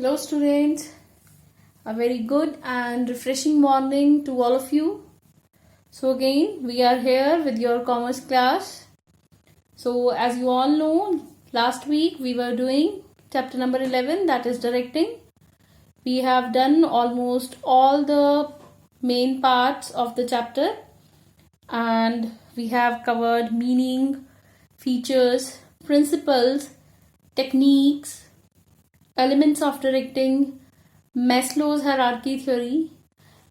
Hello students, a very good and refreshing morning to all of you. So again we are here with your commerce class. So as you all know, last week we were doing chapter number 11, that is directing. We have done almost all the main parts of the chapter and we have covered meaning, features, principles, techniques, elements of directing, Maslow's hierarchy theory.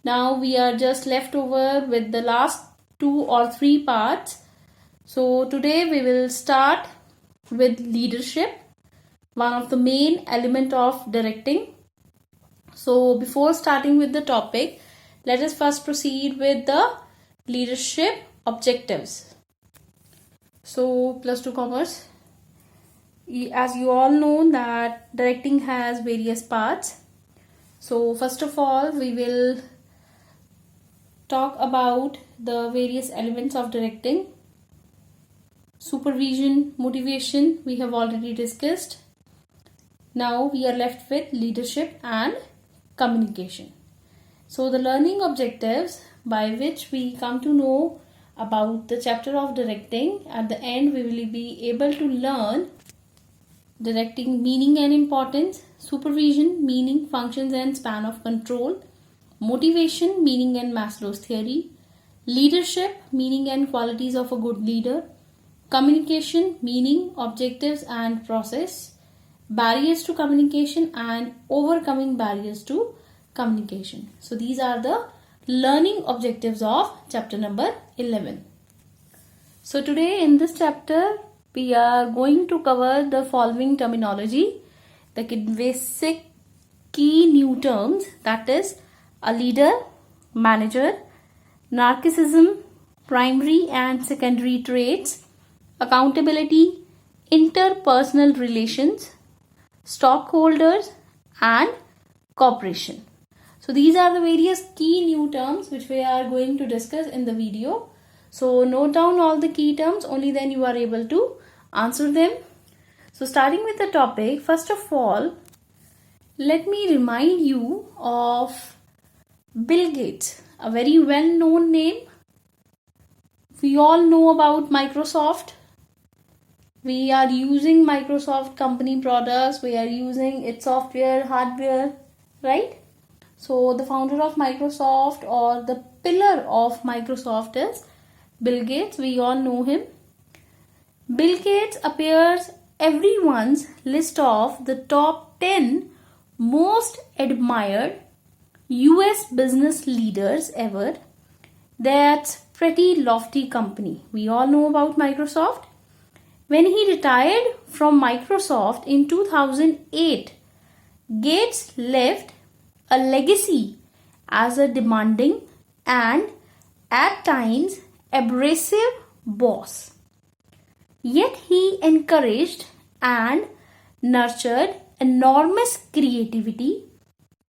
Now we are just left over with the last 2 or 3 parts. So today we will start with leadership, one of the main element of directing. So before starting with the topic, let us first proceed with the leadership objectives. So plus 2 commerce. As you all know that directing has various parts. So first of all, we will talk about the various elements of directing. Supervision, motivation, we have already discussed. Now we are left with leadership and communication. So the learning objectives by which we come to know about the chapter of directing, at the end we will be able to learn directing meaning and importance, supervision, meaning, functions and span of control, motivation, meaning and Maslow's theory, leadership, meaning and qualities of a good leader, communication, meaning, objectives and process, barriers to communication and overcoming barriers to communication. So these are the learning objectives of chapter number 11. So today in this chapter we are going to cover the following terminology, the basic key new terms, that is a leader, manager, narcissism, primary and secondary traits, accountability, interpersonal relations, stockholders and cooperation. So these are the various key new terms which we are going to discuss in the video. So note down all the key terms, only then you are able to answer them. So starting with the topic, first of all, let me remind you of Bill Gates, a very well-known name. We all know about Microsoft. We are using Microsoft company products. We are using its software, hardware, right? So the founder of Microsoft or the pillar of Microsoft is Bill Gates. We all know him. Bill Gates appears everyone's list of the top 10 most admired US business leaders ever. That's pretty lofty company. We all know about Microsoft. When he retired from Microsoft in 2008, Gates left a legacy as a demanding and at times abrasive boss. Yet he encouraged and nurtured enormous creativity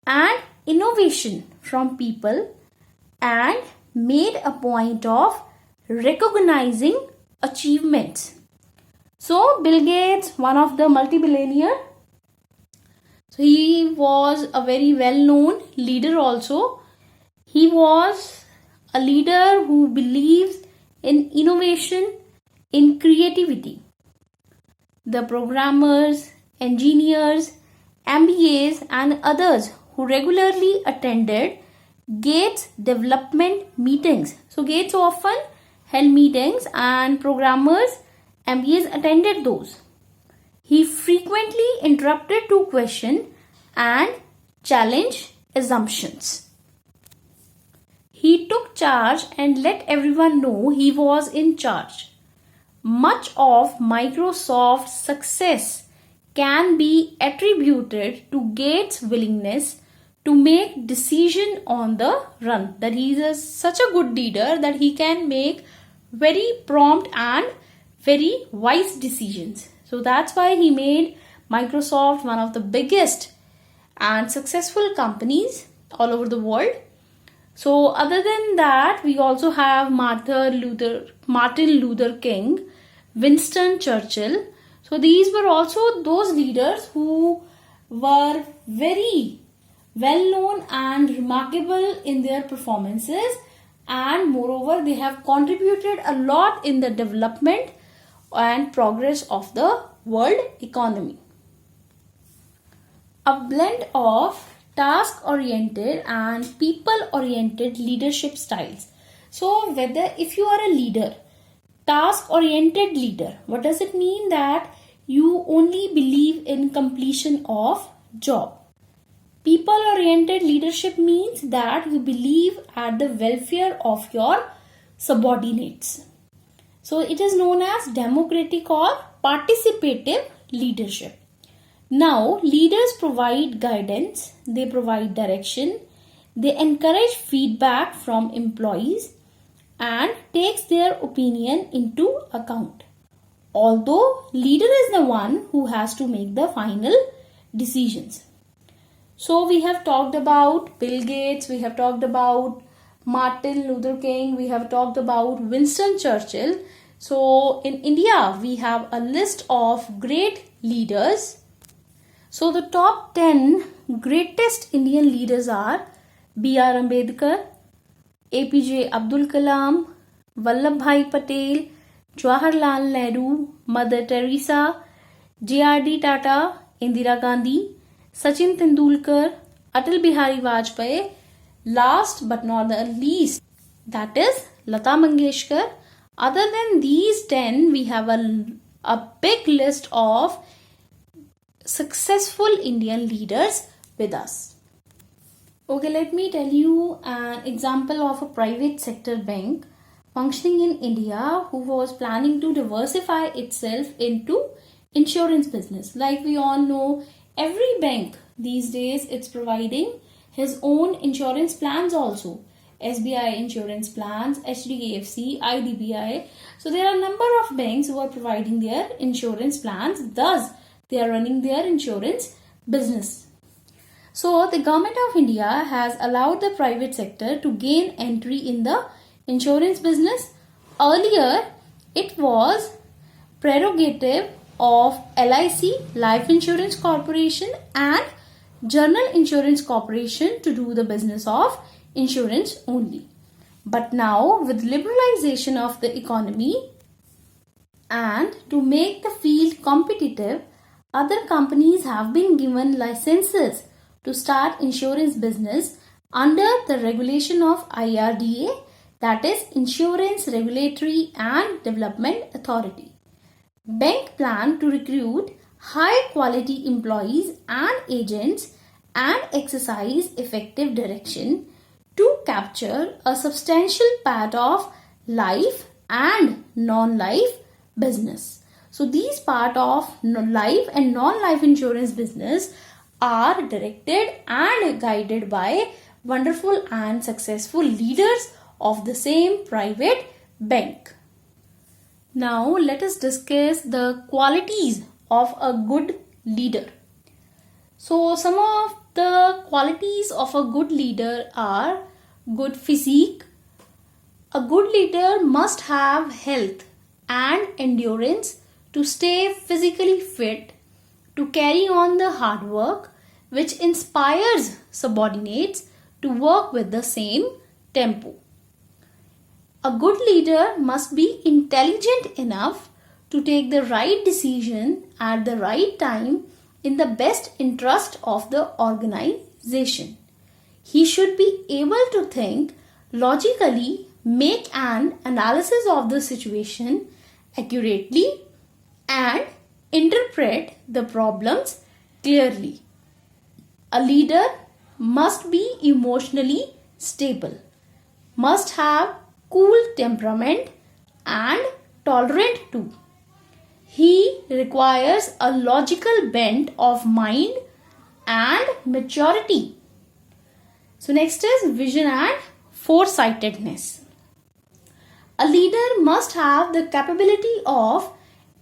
and innovation from people and made a point of recognizing achievements. So Bill Gates, one of the multi-billionaire, so he was a very well-known leader also. He was a leader who believes in innovation, in creativity. The programmers, engineers, MBAs and others who regularly attended Gates development meetings. So Gates often held meetings and programmers, MBAs attended those. He frequently interrupted to question and challenge assumptions. He took charge and let everyone know he was in charge. Much of Microsoft's success can be attributed to Gates' willingness to make decisions on the run. That he is such a good leader that he can make very prompt and very wise decisions. So that's why he made Microsoft one of the biggest and successful companies all over the world. So other than that, we also have Martin Luther King, Winston Churchill. So these were also those leaders who were very well known and remarkable in their performances, and moreover they have contributed a lot in the development and progress of the world economy. A blend of task oriented and people oriented leadership styles. So whether if you are a leader, task oriented leader, what does it mean? That you only believe in completion of job. People oriented leadership means that you believe at the welfare of your subordinates. So it is known as democratic or participative leadership. Now, leaders provide guidance, they provide direction, they encourage feedback from employees and takes their opinion into account. Although leader is the one who has to make the final decisions. So we have talked about Bill Gates, we have talked about Martin Luther King, we have talked about Winston Churchill. So in India, we have a list of great leaders. So the top 10 greatest Indian leaders are B.R. Ambedkar, APJ Abdul Kalam, Vallabhbhai Patel, Jawaharlal Nehru, Mother Teresa, J.R.D. Tata, Indira Gandhi, Sachin Tendulkar, Atal Bihari Vajpayee, last but not the least, that is Lata Mangeshkar. Other than these 10, we have a big list of successful Indian leaders with us. Okay, let me tell you an example of a private sector bank functioning in India who was planning to diversify itself into insurance business. Like we all know, every bank these days it's providing his own insurance plans also. SBI insurance plans, HDFC, IDBI. So there are a number of banks who are providing their insurance plans. Thus, they are running their insurance business. So the government of India has allowed the private sector to gain entry in the insurance business. Earlier, it was prerogative of LIC, Life Insurance Corporation, and General Insurance Corporation to do the business of insurance only. But now, with liberalization of the economy and to make the field competitive, other companies have been given licenses to start insurance business under the regulation of IRDA, that is Insurance Regulatory and Development Authority. Bank plan to recruit high quality employees and agents and exercise effective direction to capture a substantial part of life and non-life business. So these part of life and non-life insurance business are directed and guided by wonderful and successful leaders of the same private bank. Now let us discuss the qualities of a good leader. So some of the qualities of a good leader are good physique. A good leader must have health and endurance to stay physically fit, to carry on the hard work, which inspires subordinates to work with the same tempo. A good leader must be intelligent enough to take the right decision at the right time in the best interest of the organization. He should be able to think logically, make an analysis of the situation accurately, and interpret the problems clearly. A leader must be emotionally stable, must have cool temperament and tolerant too. He requires a logical bent of mind and maturity. So next is vision and foresightedness. A leader must have the capability of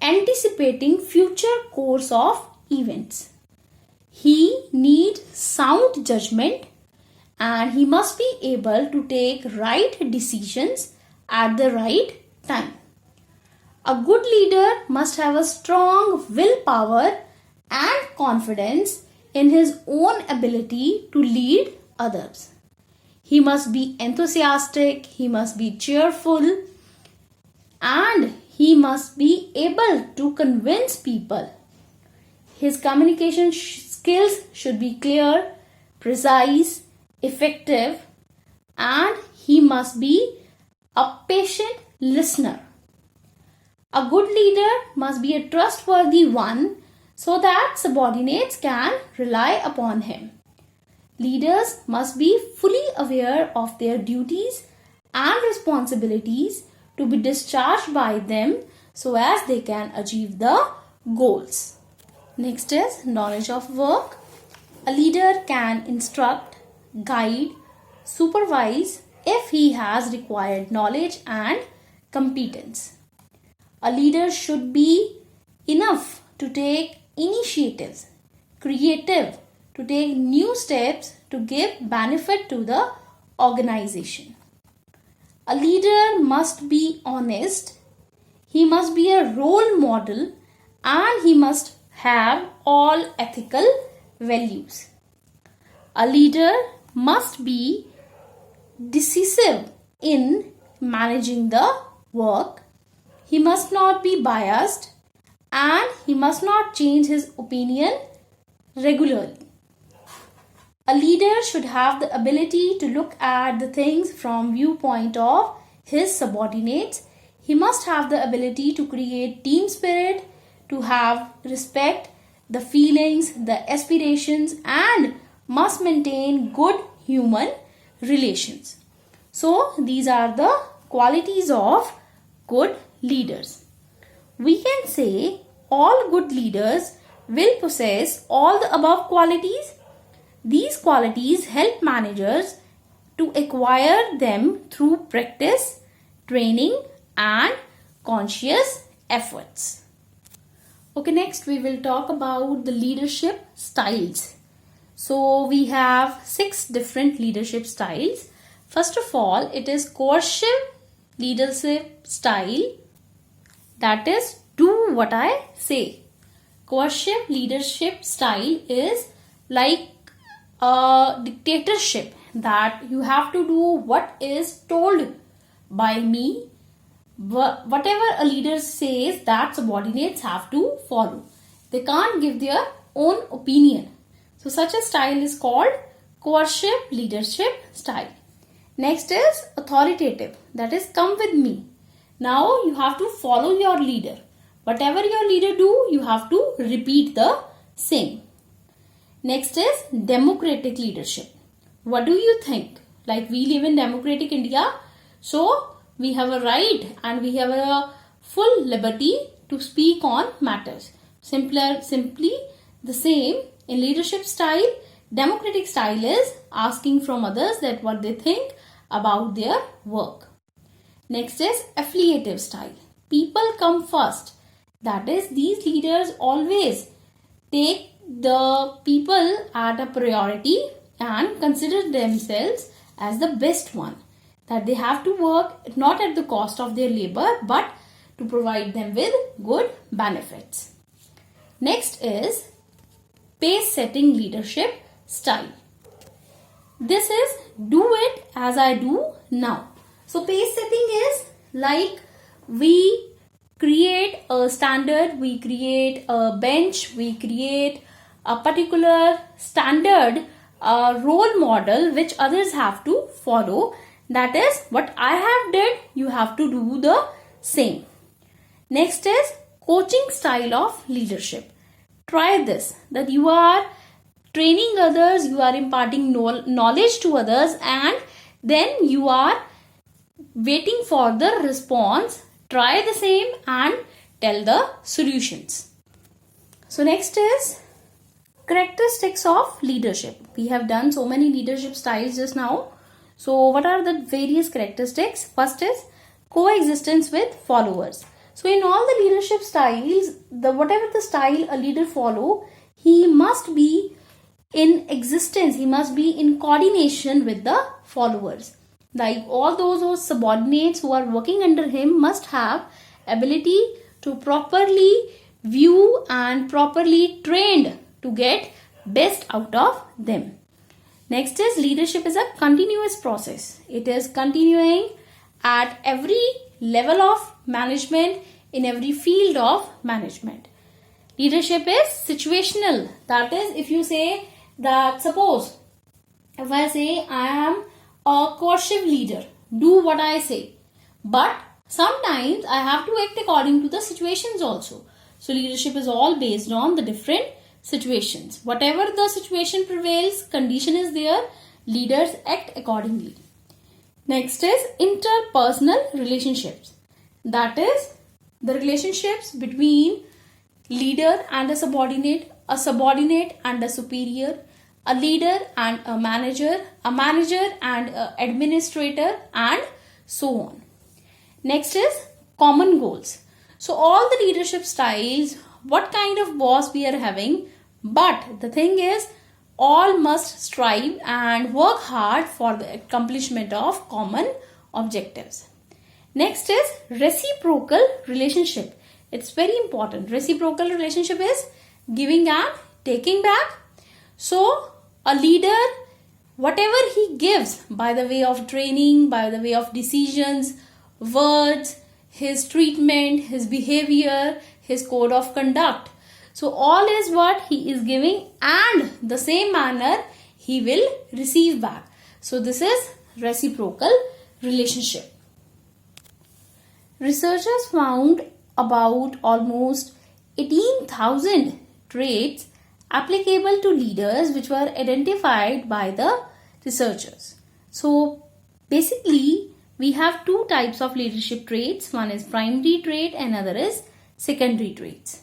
anticipating future course of events. He needs sound judgment and he must be able to take right decisions at the right time. A good leader must have a strong willpower and confidence in his own ability to lead others. He must be enthusiastic, he must be cheerful, and he must be able to convince people. His communication skills should be clear, precise, effective, and he must be a patient listener. A good leader must be a trustworthy one so that subordinates can rely upon him. Leaders must be fully aware of their duties and responsibilities to be discharged by them so as they can achieve the goals. Next is knowledge of work. A leader can instruct, guide, supervise if he has required knowledge and competence. A leader should be enough to take initiatives, creative, to take new steps to give benefit to the organization. A leader must be honest, he must be a role model, and he must have all ethical values. A leader must be decisive in managing the work. He must not be biased and he must not change his opinion regularly. A leader should have the ability to look at the things from viewpoint of his subordinates. He must have the ability to create team spirit, to have respect, the feelings, the aspirations, and must maintain good human relations. So these are the qualities of good leaders. We can say all good leaders will possess all the above qualities. These qualities help managers to acquire them through practice, training, and conscious efforts. Okay, next we will talk about the leadership styles. So we have 6 different leadership styles. First of all, it is coercive leadership style. That is, do what I say. Coercive leadership style is like a dictatorship, that you have to do what is told by me. Whatever a leader says, that subordinates have to follow. They can't give their own opinion. So such a style is called coercive leadership style. Next is authoritative, that is, come with me. Now you have to follow your leader. Whatever your leader do, you have to repeat the same. Next is democratic leadership. What do you think? Like, we live in democratic India, so we have a right and we have a full liberty to speak on matters. Simply the same in leadership style. Democratic style is asking from others that what they think about their work. Next is affiliative style. People come first. That is, these leaders always take the people at a priority and consider themselves as the best one. That they have to work not at the cost of their labor but to provide them with good benefits. Next is pace setting leadership style. This is do it as I do now. So pace setting is like we create a standard, we create a bench, we create a particular standard role model which others have to follow. That is, what I have did, you have to do the same. Next is coaching style of leadership. Try this, that you are training others, you are imparting knowledge to others, and then you are waiting for the response. Try the same and tell the solutions. So next is characteristics of leadership. We have done so many leadership styles just now. So what are the various characteristics? First is coexistence with followers. So in all the leadership styles, whatever the style a leader follow, he must be in existence, he must be in coordination with the followers. Like all those subordinates who are working under him must have ability to properly view and properly trained to get best out of them. Next is leadership is a continuous process. It is continuing at every level of management, in every field of management. Leadership is situational. That is, if you say that, suppose if I say I am a coercive leader, do what I say, but sometimes I have to act according to the situations also. So leadership is all based on the different situations. Whatever the situation prevails, condition is there, leaders act accordingly. Next is interpersonal relationships. That is the relationships between leader and a subordinate and a superior, a leader and a manager and an administrator, and so on. Next is common goals. So all the leadership styles, what kind of boss we are having, but the thing is, all must strive and work hard for the accomplishment of common objectives. Next is reciprocal relationship. It's very important. Reciprocal relationship is giving and taking back. So a leader, whatever he gives by the way of training, by the way of decisions, words, his treatment, his behavior, his code of conduct. So all is what he is giving, and the same manner he will receive back. So this is reciprocal relationship. Researchers found about almost 18,000 traits applicable to leaders which were identified by the researchers. So basically we have two types of leadership traits. One is primary trait and another is secondary traits.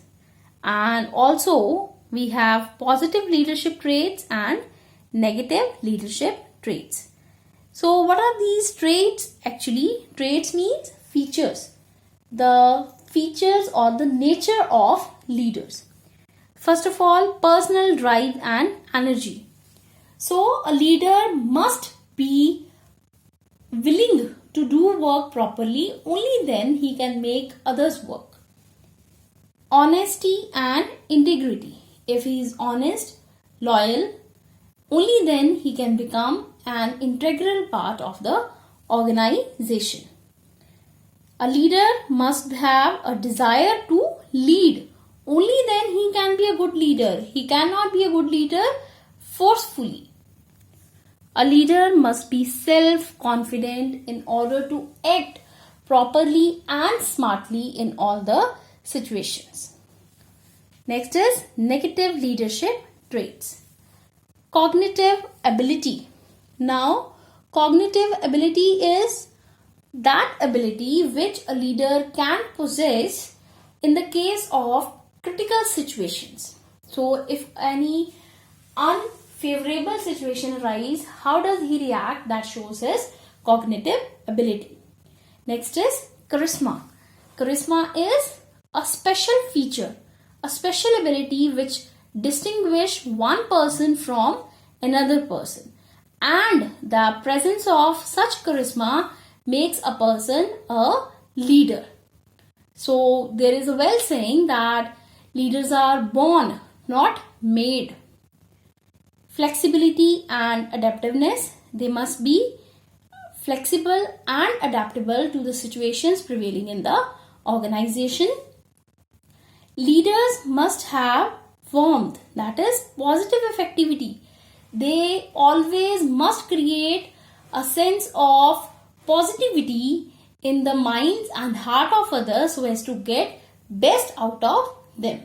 And also we have positive leadership traits and negative leadership traits. So what are these traits? Actually, traits means features. The features or the nature of leaders. First of all, personal drive and energy. So a leader must be willing to do work properly, only then he can make others work. Honesty and integrity. If he is honest, loyal, only then he can become an integral part of the organization. A leader must have a desire to lead. Only then he can be a good leader. He cannot be a good leader forcefully. A leader must be self-confident in order to act properly and smartly in all the situations. Next is negative leadership traits. Cognitive ability. Now, cognitive ability is that ability which a leader can possess in the case of critical situations. So, if any unfavorable situation arises, how does he react? That shows his cognitive ability. Next is charisma. Charisma is a special feature, a special ability which distinguish one person from another person, and the presence of such charisma makes a person a leader. So there is a well saying that leaders are born, not made. Flexibility and adaptiveness. They must be flexible and adaptable to the situations prevailing in the organization. Leaders must have warmth, that is positive effectivity. They always must create a sense of positivity in the minds and heart of others so as to get best out of them.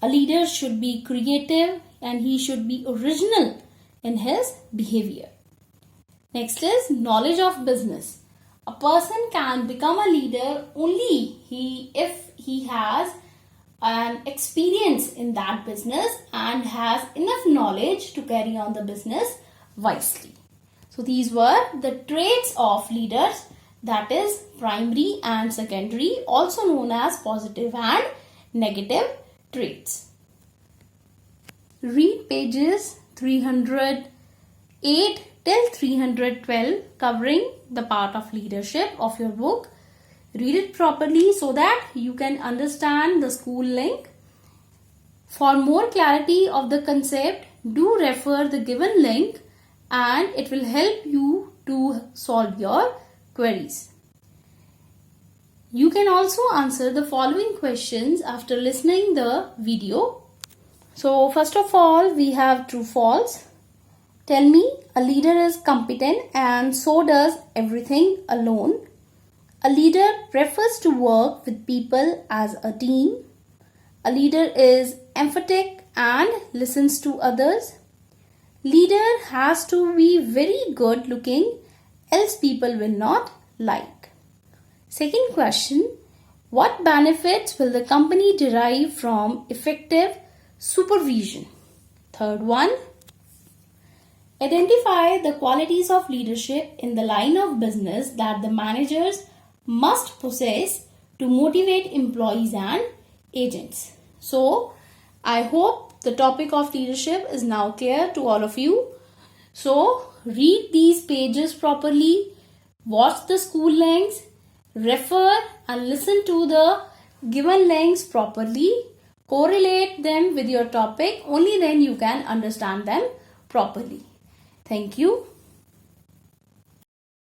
A leader should be creative and he should be original in his behavior. Next is knowledge of business. A person can become a leader only if he has an experience in that business and has enough knowledge to carry on the business wisely. So these were the traits of leaders, that is primary and secondary, also known as positive and negative traits. Read pages 308 till 312 covering the part of leadership of your book. Read it properly so that you can understand the school link. For more clarity of the concept, do refer the given link and it will help you to solve your queries. You can also answer the following questions after listening the video. So first of all, we have true false. Tell me, a leader is competent and so does everything alone. A leader prefers to work with people as a team. A leader is emphatic and listens to others. Leader has to be very good looking, else people will not like. Second question, what benefits will the company derive from effective supervision? Third one, identify the qualities of leadership in the line of business that the managers must possess to motivate employees and agents. So, I hope the topic of leadership is now clear to all of you. So, read these pages properly, watch the school links, refer and listen to the given links properly, correlate them with your topic, only then you can understand them properly. Thank you.